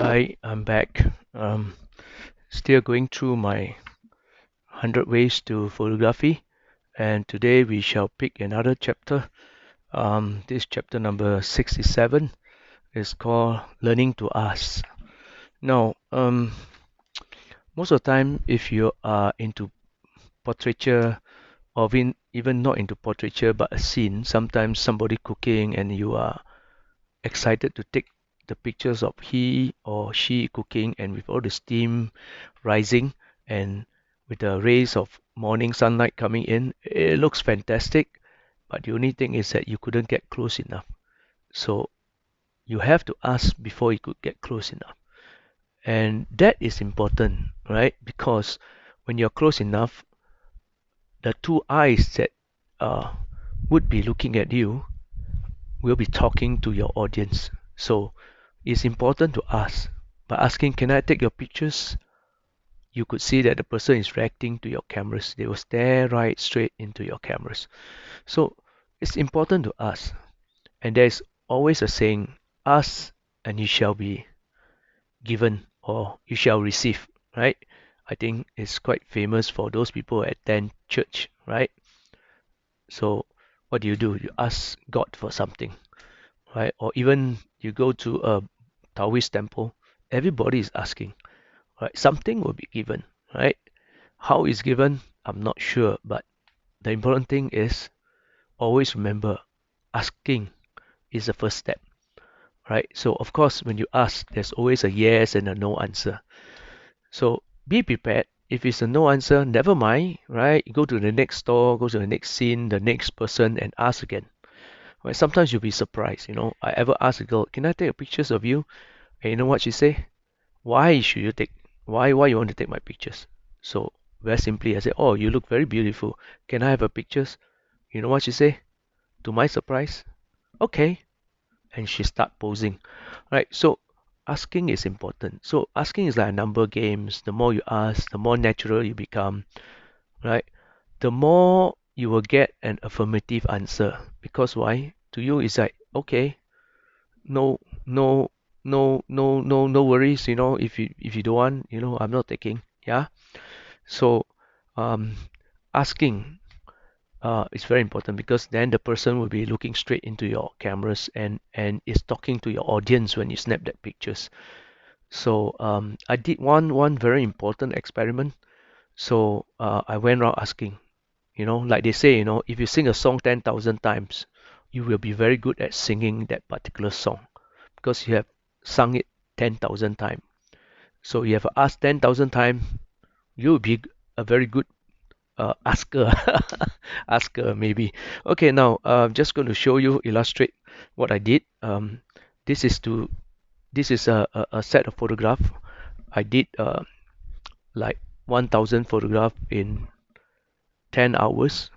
Hi, I'm back. Still going through my 100 ways to photography, and today we shall pick another chapter. This chapter number 67 is called Learning to Ask. Now, most of the time, if you are into portraiture or even not into portraiture but a scene, sometimes somebody cooking and you are excited to take the pictures of he or she cooking and with all the steam rising and with the rays of morning sunlight coming in, it looks fantastic. But the only thing is that you couldn't get close enough. So you have to ask before you could get close enough. And that is important, right? Because when you're close enough, the two eyes that uh, would be looking at you will be talking to your audience. So it's important to ask. By asking, can I take your pictures? You could see that the person is reacting to your cameras. They will stare right straight into your cameras. So it's important to ask. And there's always a saying, ask and you shall be given or you shall receive, right? I think it's quite famous for those people who attend church, right? So what do? You ask God for something, right? Or even you go to a Taoist temple, everybody is asking, right? Something will be given, right? How is given, I'm not sure, but the important thing is always remember asking is the first step, right? So of course, when you ask, there's always a yes and a no answer. So be prepared. If it's a no answer, never mind, right? You go to the next store, go to the next scene, the next person, and ask again. Right? Sometimes you'll be surprised. I ever asked a girl, "Can I take pictures of you?" And you know what she say? Why should you take? Why you want to take my pictures? So very simply, I said, "Oh, you look very beautiful. Can I have a pictures?" You know what she say? To my surprise, okay, and she start posing. Right. So asking is important. So asking is like a number games. The more you ask, the more natural you become. Right. The more you will get an affirmative answer. Because why? To you, it's like okay, no, no, no worries. If you don't want, I'm not taking. Yeah. So um, asking is very important because then the person will be looking straight into your cameras and is talking to your audience when you snap that pictures. So I did one very important experiment. So I went around asking, like they say, if you sing a song 10,000 times, you will be very good at singing that particular song because you have sung it 10,000 times. So you have asked 10,000 times, you will be a very good asker. Asker maybe. Okay, now I'm just going to show you, illustrate what I did. This is to this is a set of photograph. I did like 1,000 photograph in 10 hours.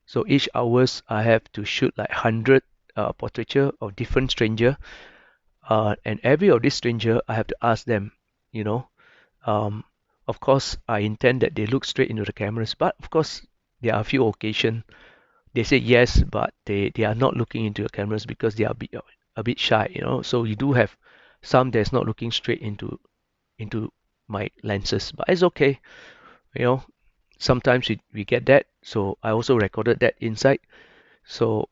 So each hours I have to shoot like 100 portraiture of different stranger. And every of this stranger I have to ask them, you know, um, of course I intend that they look straight into the cameras, but of course there are a few occasions they say yes, but they are not looking into the cameras because they are a bit shy. So you do have some that's not looking straight into my lenses, but it's okay. You know, sometimes we get that. So I also recorded that inside. So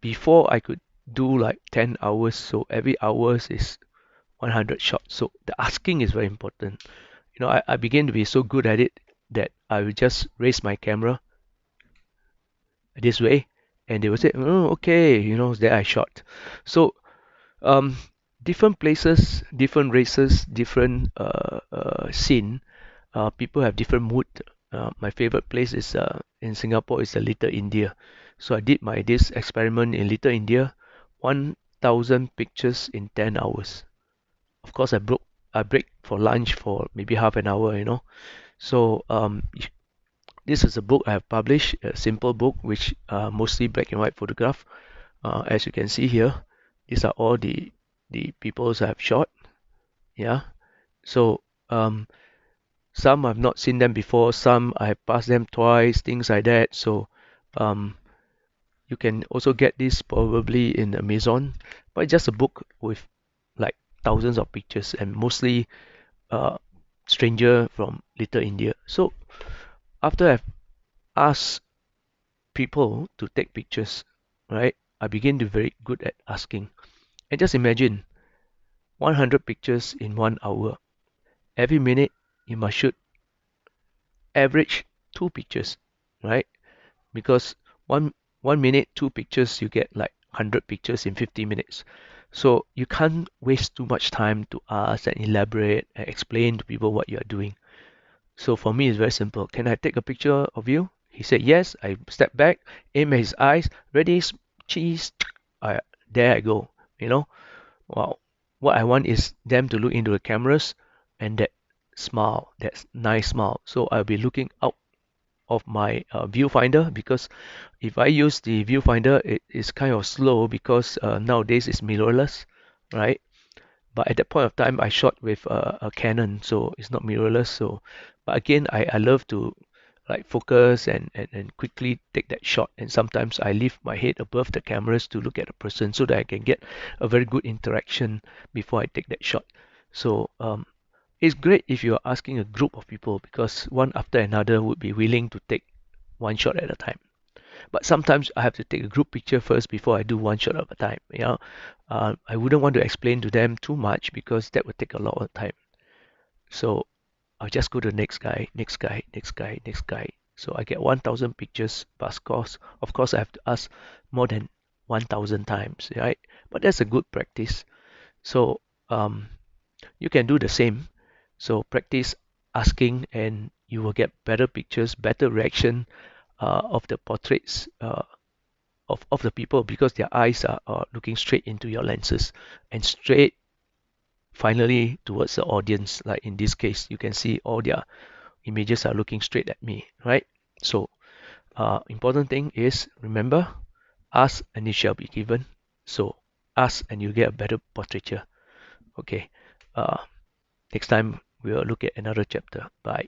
before I could do like 10 hours, so every hours is 100 shots. So the asking is very important. I began to be so good at it that I would just raise my camera this way and they will say, oh, okay, then I shot. So um, different places, different races, different scene, people have different mood. My favorite place is in Singapore is the Little India. So I did my this experiment in Little India, 1,000 pictures in 10 hours. Of course, I break for lunch for maybe half an hour. So this is a book I have published, a simple book which mostly black and white photograph. As you can see here, these are all the peoples I have shot. Yeah. So some I've not seen them before, some I have passed them twice, things like that. So um, you can also get this probably in Amazon, but it's just a book with like thousands of pictures and mostly uh, stranger from Little India. So after I've asked people to take pictures, right, I begin to be very good at asking. And just imagine 100 pictures in 1 hour. Every minute you must shoot average 2 pictures, right? Because one minute 2 pictures you get like 100 pictures in 50 minutes. So you can't waste too much time to ask and elaborate and explain to people what you are doing. So for me, it's very simple. Can I take a picture of you? He said yes. I step back, aim at his eyes, ready, cheese. I, there I go. You know, wow. What I want is them to look into the cameras and that smile, that nice smile. So I'll be looking out of my viewfinder, because if I use the viewfinder, it is kind of slow because nowadays it's mirrorless, right? But at that point of time, I shot with a Canon, so it's not mirrorless. So, but again, I love to like focus and quickly take that shot. And sometimes I lift my head above the cameras to look at the person so that I can get a very good interaction before I take that shot. So it's great if you're asking a group of people, because one after another would be willing to take one shot at a time. But sometimes I have to take a group picture first before I do one shot at a time. I wouldn't want to explain to them too much because that would take a lot of time. So I'll just go to the next guy, next guy, next guy, next guy. So I get 1,000 pictures, but of course, I have to ask more than 1,000 times, right? But that's a good practice. So um, you can do the same. So practice asking, and you will get better pictures, better reaction of the portraits of the people, because their eyes are looking straight into your lenses and straight finally towards the audience. Like in this case, you can see all their images are looking straight at me, right? So important thing is, remember, ask and it shall be given. So ask and you get a better portraiture. Okay. uh, Next time we'll look at another chapter. Bye.